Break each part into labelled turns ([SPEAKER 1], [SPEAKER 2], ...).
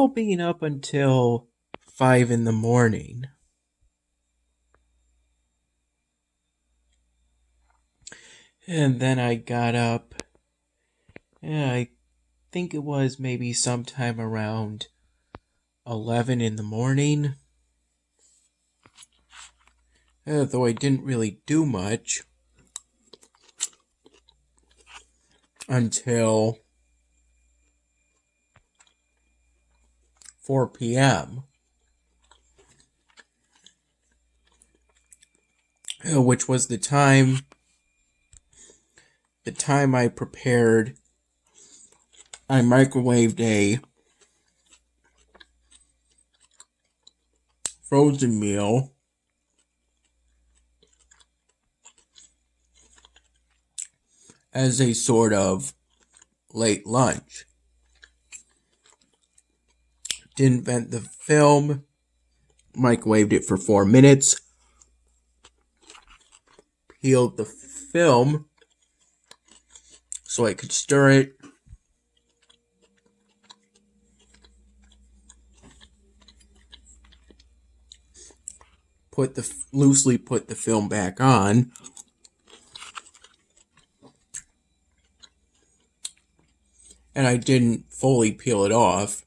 [SPEAKER 1] recall being up until 5 in the morning. And then I got up, I think it was maybe sometime around 11 in the morning. Though I didn't really do much until 4 p.m., which was the time I microwaved a frozen meal as a sort of late lunch. Didn't vent the film, microwaved it for 4 minutes, peeled the film so I could stir it, loosely put the film back on, and I didn't fully peel it off.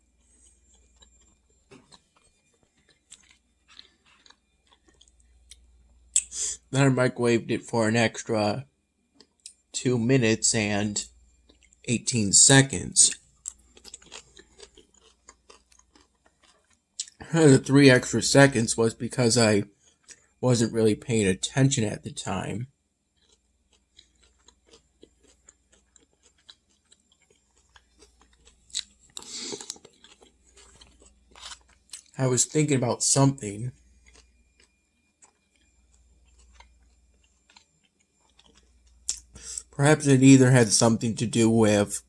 [SPEAKER 1] Then I microwaved it for an extra 2 minutes and 18 seconds. The 3 extra seconds was because I wasn't really paying attention at the time. I was thinking about something. Perhaps it either had something to do with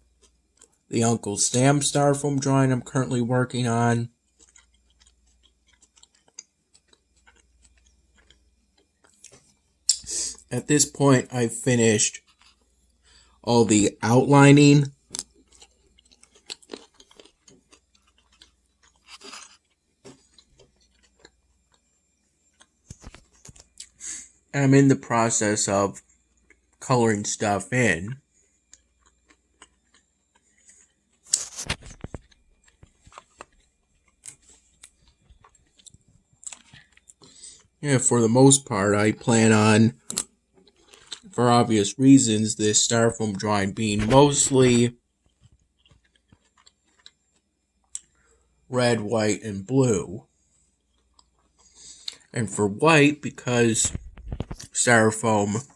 [SPEAKER 1] the Uncle Sam styrofoam drawing I'm currently working on, at this point, I've finished all the outlining. I'm in the process of coloring stuff in. Yeah, for the most part, I plan on, for obvious reasons, this styrofoam drawing being mostly red, white, and blue. And for white, because styrofoam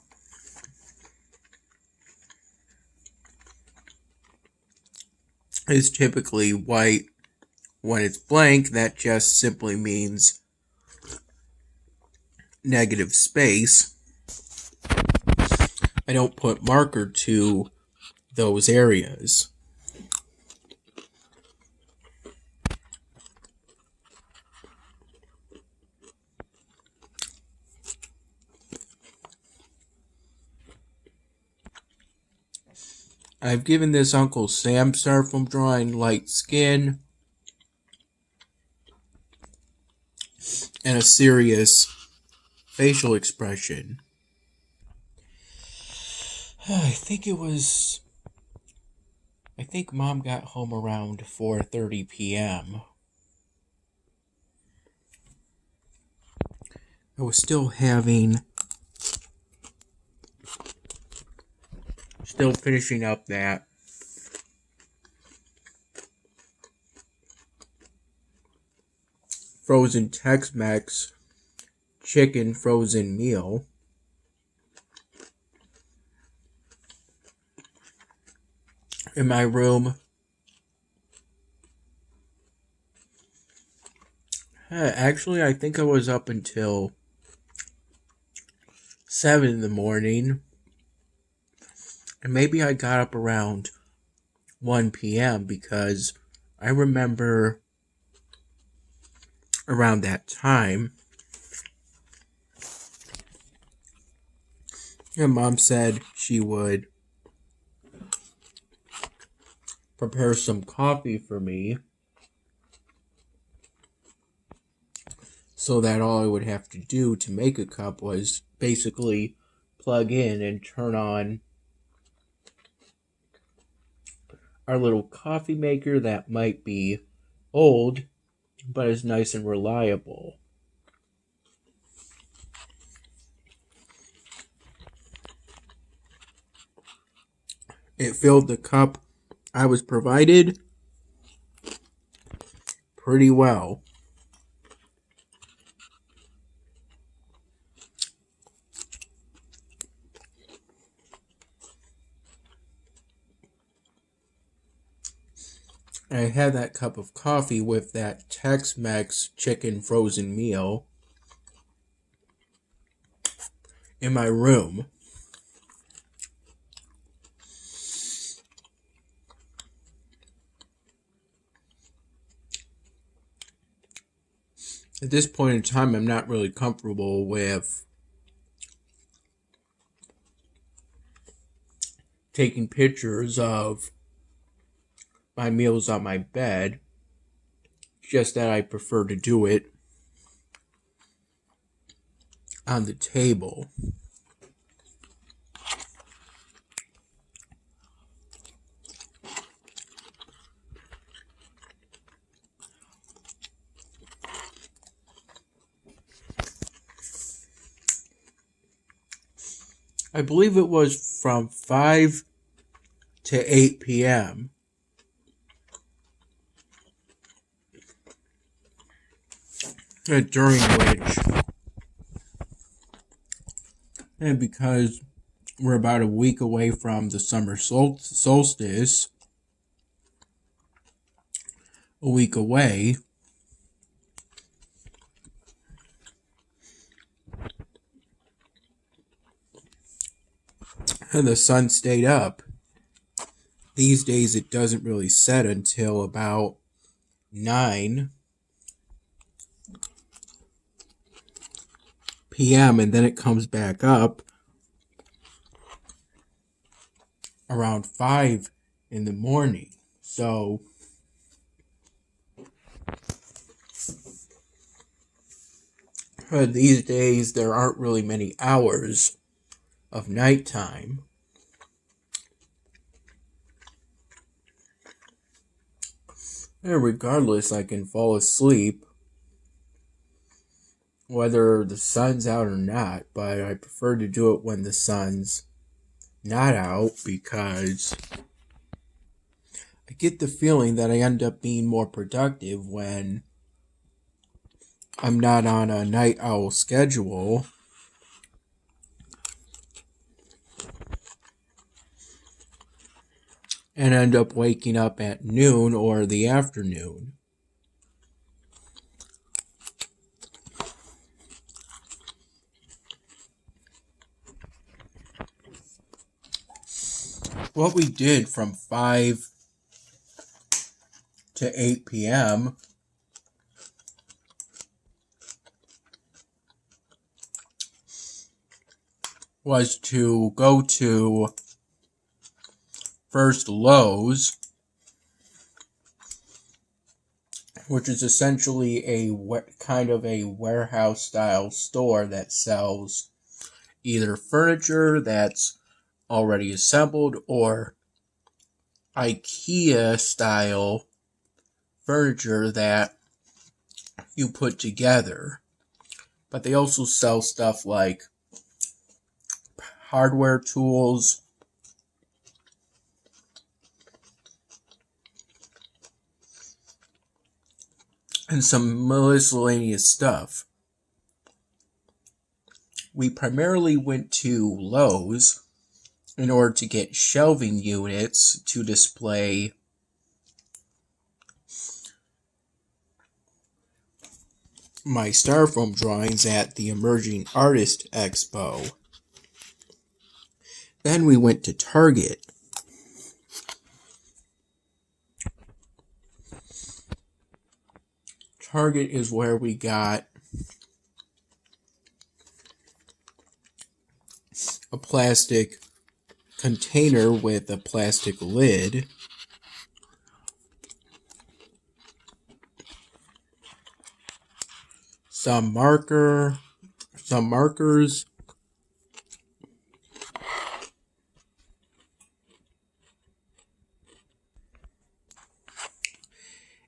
[SPEAKER 1] is typically white when it's blank, that just simply means negative space. I don't put marker to those areas. I've given this Uncle Sam styrofoam drawing light skin and a serious facial expression. I think Mom got home around 4:30 p.m. I was still finishing up that frozen Tex-Mex chicken frozen meal. In my room. Actually, I think I was up until 7 in the morning. And maybe I got up around 1 p.m. because I remember around that time, and Mom said she would prepare some coffee for me. so that all I would have to do to make a cup was basically plug in and turn on our little coffee maker that might be old, but is nice and reliable. It filled the cup I was provided pretty well. I had that cup of coffee with that Tex-Mex chicken frozen meal in my room. At this point in time, I'm not really comfortable with taking pictures of my meals on my bed. Just that I prefer to do it on the table. I believe it was from 5 to 8 p.m. During which, and because we're about a week away from the summer solstice, a week away, and the sun stayed up. These days it doesn't really set until about 9 p.m. and then it comes back up around 5 in the morning. So these days there aren't really many hours of nighttime. And regardless, I can fall asleep whether the sun's out or not, but I prefer to do it when the sun's not out because I get the feeling that I end up being more productive when I'm not on a night owl schedule. And end up waking up at noon or the afternoon. What we did from 5 to 8 p.m. was to go to first Lowe's, which is essentially a kind of a warehouse style store that sells either furniture that's already assembled or IKEA style furniture that you put together. But they also sell stuff like hardware tools, and some miscellaneous stuff. We primarily went to Lowe's in order to get shelving units to display my styrofoam drawings at the Emerging Artist Expo. Then we went to Target. Target is where we got a plastic container with a plastic lid. some markers,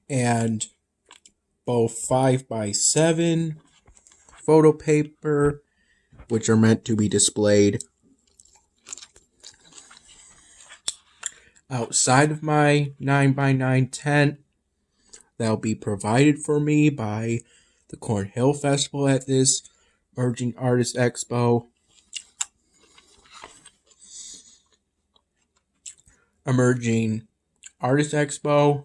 [SPEAKER 1] and both 5x7 photo paper, which are meant to be displayed outside of my 9x9 tent. That'll be provided for me by the Cornhill Festival at this Emerging Artist Expo. Emerging Artist Expo.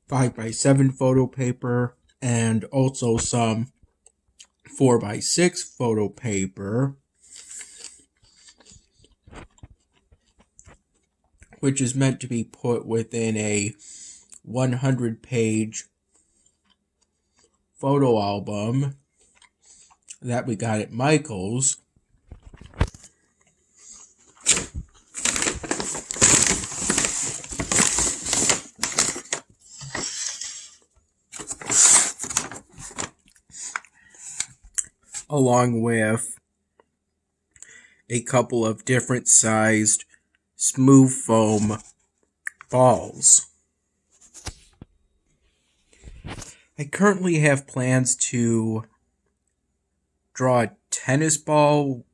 [SPEAKER 1] Five by 7 photo paper, and also some 4x6 photo paper, which is meant to be put within a 100-page photo album that we got at Michael's. Along with a couple of different sized smooth foam balls. I currently have plans to draw a tennis ball,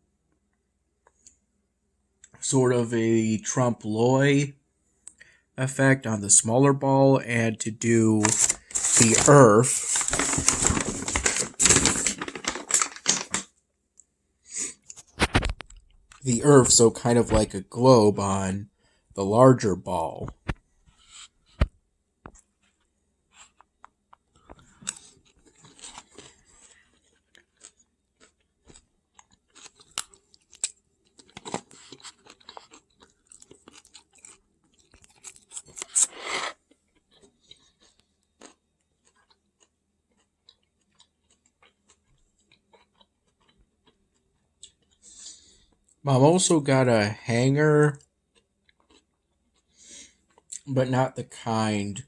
[SPEAKER 1] sort of a trompe-l'oeil effect on the smaller ball, and to do the earth. The earth, so kind of like a globe on the larger ball. Mom also got a hanger, but not the kind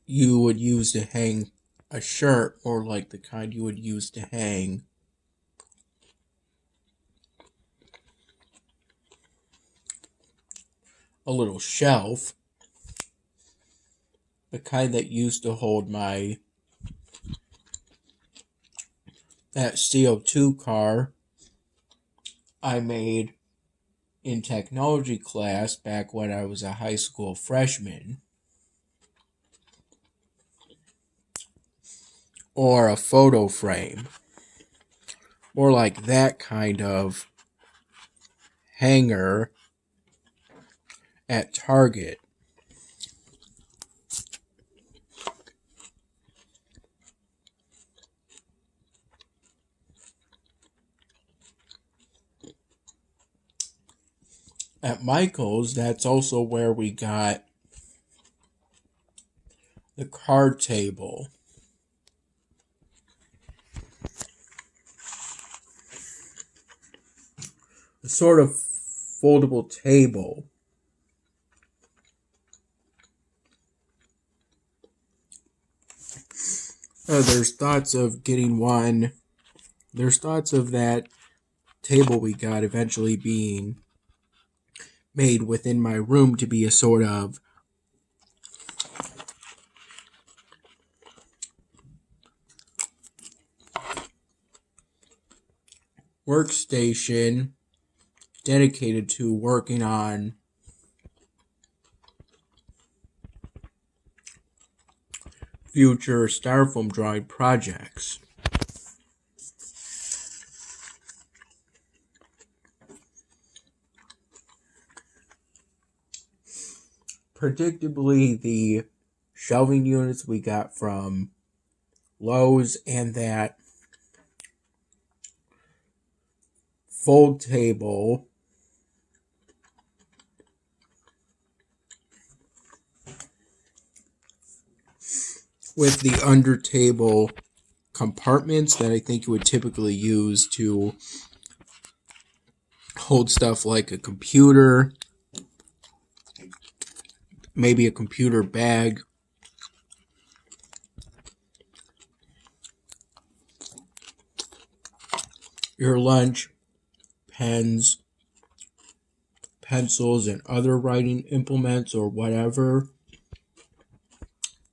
[SPEAKER 1] you would use to hang a shirt, or like the kind you would use to hang a little shelf. The kind that used to hold that CO2 car I made in technology class back when I was a high school freshman. Or a photo frame. More like that kind of hanger at Target. At Michael's, that's also where we got the card table. A sort of foldable table. There's thoughts of getting one. There's thoughts of that table we got eventually being made within my room to be a sort of workstation dedicated to working on future styrofoam drawing projects. Predictably, the shelving units we got from Lowe's and that fold table with the under table compartments that I think you would typically use to hold stuff like a computer, maybe a computer bag, your lunch, pens, pencils, and other writing implements or whatever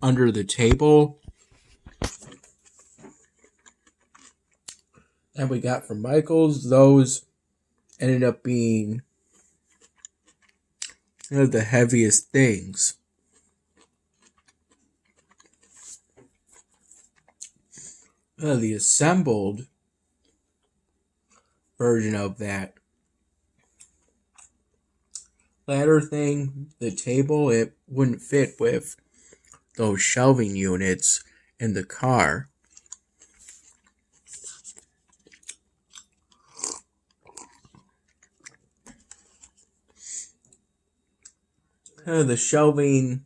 [SPEAKER 1] under the table. And we got from Michael's, those ended up being the heaviest things. The assembled version of that ladder thing, the table, it wouldn't fit with those shelving units in the car. The shelving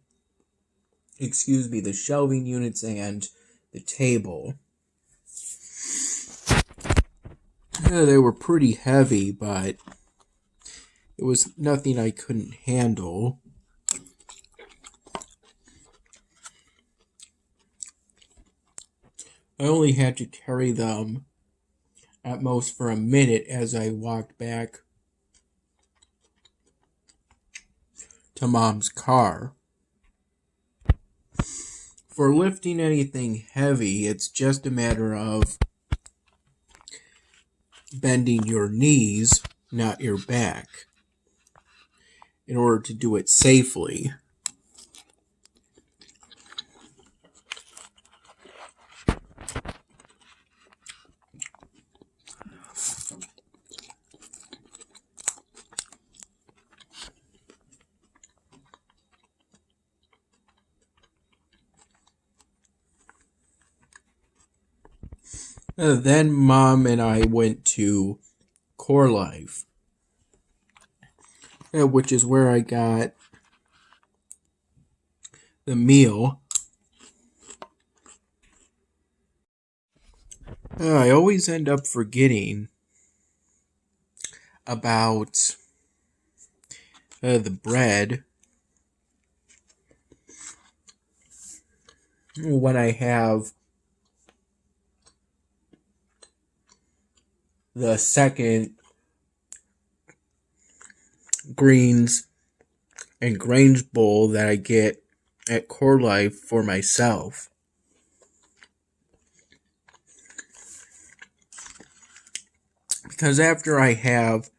[SPEAKER 1] units and the table. They were pretty heavy, but it was nothing I couldn't handle. I only had to carry them at most for a minute as I walked back to Mom's car. For lifting anything heavy, it's just a matter of bending your knees, not your back, in order to do it safely. Then Mom and I went to Core Life, which is where I got the meal. I always end up forgetting about the bread when I have the second greens and grains bowl that I get at Core Life for myself. Because after I have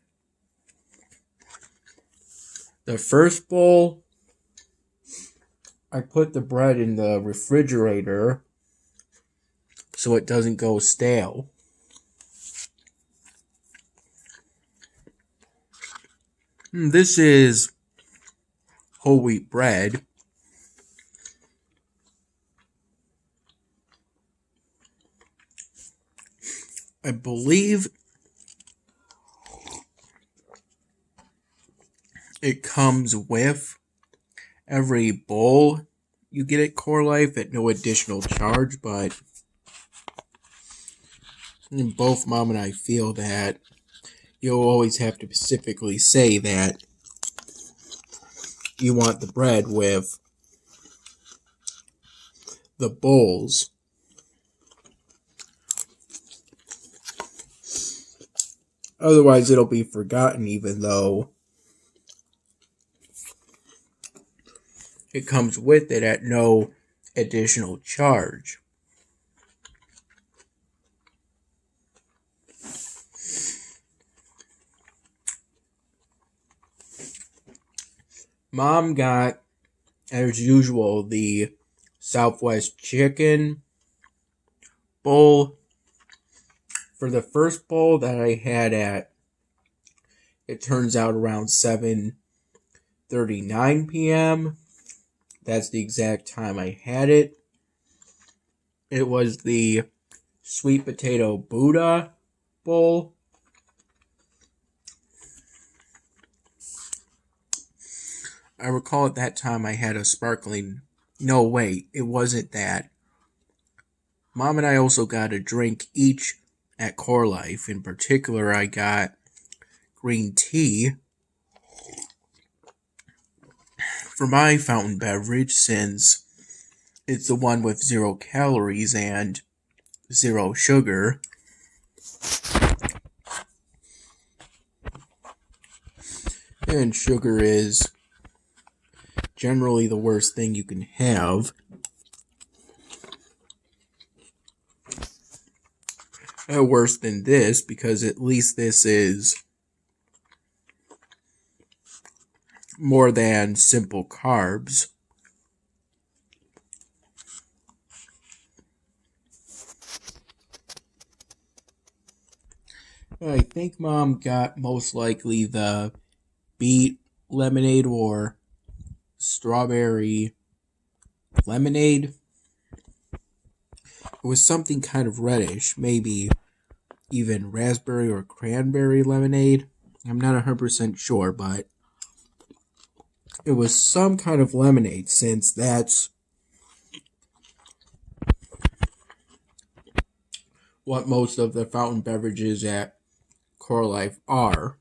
[SPEAKER 1] the first bowl, I put the bread in the refrigerator so it doesn't go stale. This is whole wheat bread. I believe it comes with every bowl you get at Core Life at no additional charge, but both Mom and I feel that you'll always have to specifically say that you want the bread with the bowls. Otherwise, it'll be forgotten, even though it comes with it at no additional charge. Mom got, as usual, the Southwest chicken bowl. For the first bowl that I had at, it turns out around 7:39 p.m. That's the exact time I had it. It was the sweet potato Buddha bowl. I recall at that time I had a sparkling... No, wait, it wasn't that. Mom and I also got a drink each at Core Life. In particular, I got green tea for my fountain beverage since it's the one with 0 calories and 0 sugar. And sugar is generally the worst thing you can have. Worse than this, because at least this is more than simple carbs. I think Mom got most likely the beet lemonade or strawberry lemonade. It was something kind of reddish, maybe even raspberry or cranberry lemonade. I'm not 100% sure, but it was some kind of lemonade, since that's what most of the fountain beverages at Core Life are.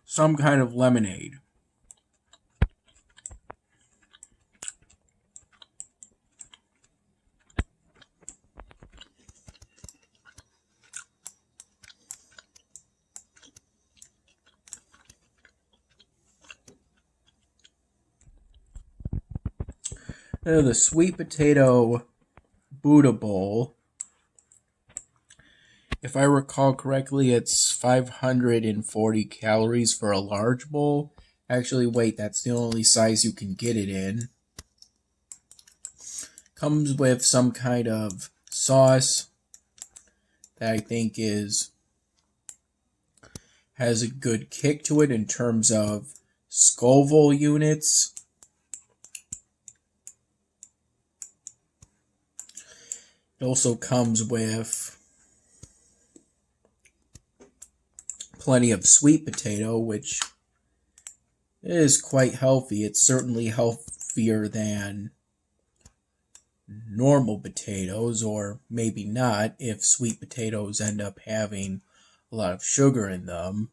[SPEAKER 1] Some kind of lemonade. The sweet potato Buddha bowl, if I recall correctly, it's 540 calories for a large bowl. Actually, wait, that's the only size you can get it in. Comes with some kind of sauce that I think has a good kick to it in terms of Scoville units. It also comes with plenty of sweet potato, which is quite healthy. It's certainly healthier than normal potatoes, or maybe not if sweet potatoes end up having a lot of sugar in them.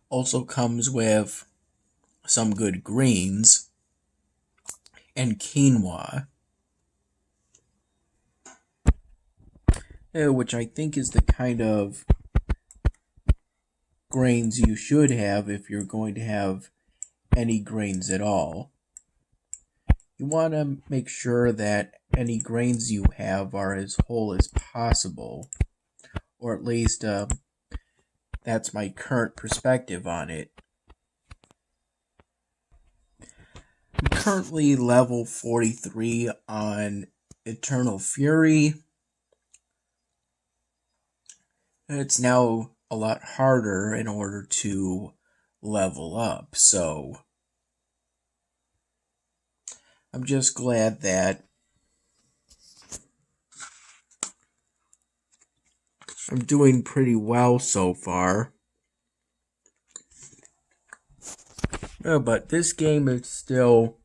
[SPEAKER 1] Also comes with some good greens and quinoa, which I think is the kind of grains you should have if you're going to have any grains at all. You want to make sure that any grains you have are as whole as possible, or at least that's my current perspective on it. I'm currently level 43 on Eternal Fury. It's now a lot harder in order to level up, so I'm just glad that I'm doing pretty well so far. But this game is still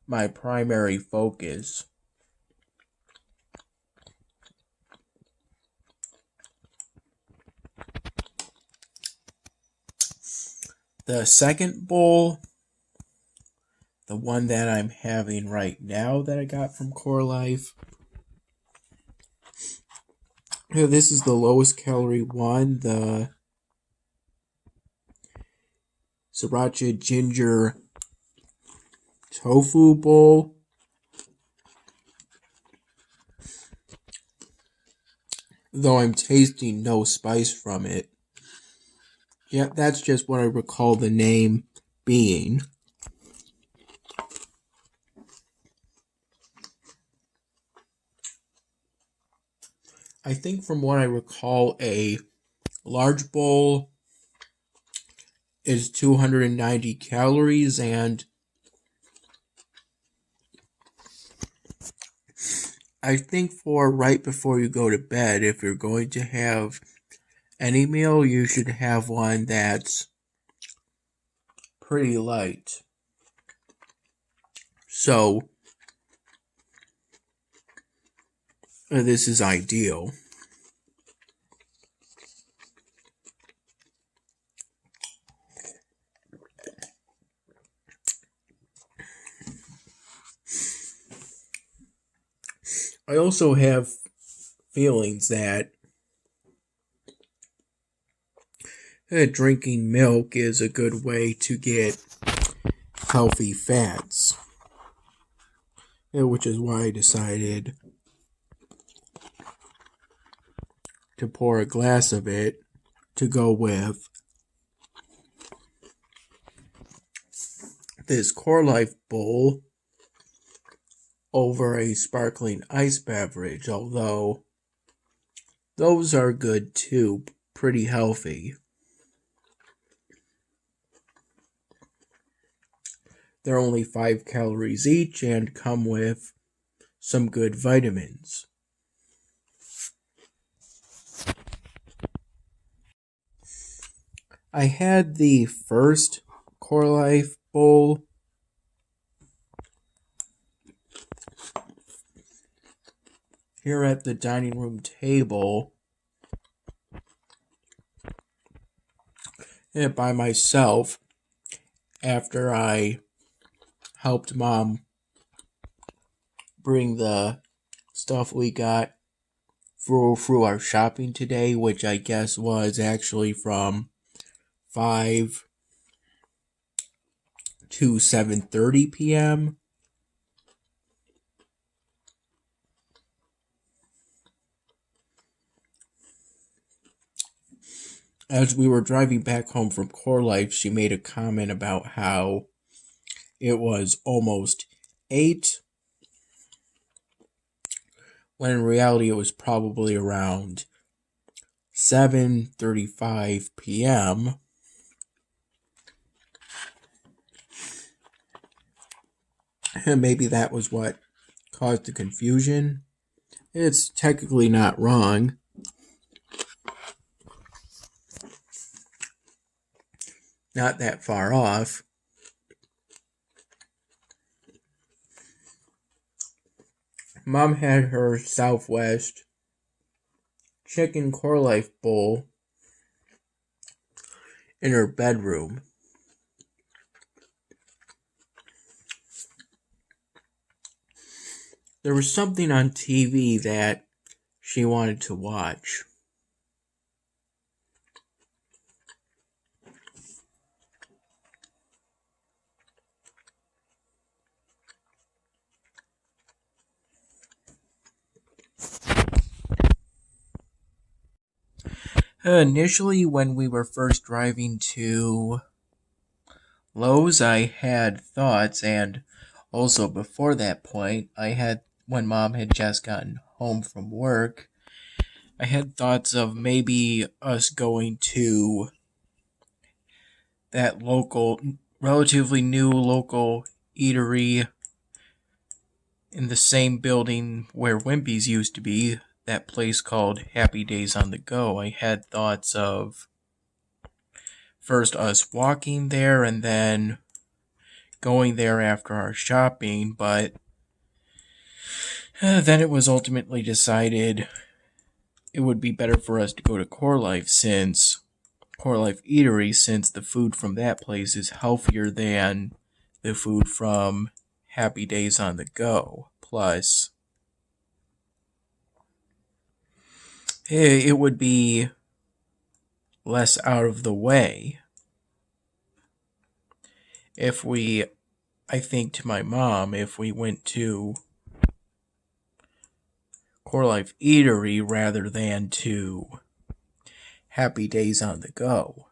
[SPEAKER 1] my primary focus. The second bowl, the one that I'm having right now that I got from Core Life, this is the lowest calorie one, the Sriracha Ginger Tofu Bowl. Though I'm tasting no spice from it. Yeah, that's just what I recall the name being. I think from what I recall, a large bowl is 290 calories, and I think for right before you go to bed, if you're going to have any meal, you should have one that's pretty light. So, this is ideal. I also have feelings that drinking milk is a good way to get healthy fats, which is why I decided to pour a glass of it to go with this Core Life bowl over a sparkling ice beverage, although those are good too, pretty healthy. They're only 5 calories each and come with some good vitamins. I had the first Core Life bowl here at the dining room table by myself after I helped Mom bring the stuff we got through our shopping today, which I guess was actually from 5 to 7:30 p.m. As we were driving back home from Core Life, she made a comment about how it was almost 8, when in reality it was probably around 7:35 p.m. And maybe that was what caused the confusion. It's technically not wrong. Not that far off. Mom had her Southwest chicken Core Life bowl in her bedroom. There was something on TV that she wanted to watch. Initially, when we were first driving to Lowe's, I had thoughts, and also before that point, when Mom had just gotten home from work, I had thoughts of maybe us going to that relatively new local eatery in the same building where Wimpy's used to be, that place called Happy Days on the Go. I had thoughts of first us walking there and then going there after our shopping, but then it was ultimately decided it would be better for us to go to Core Life Eatery, since the food from that place is healthier than the food from Happy Days on the Go. Plus, it would be less out of the way I think to my mom, if we went to Core Life Eatery rather than to Happy Days on the Go.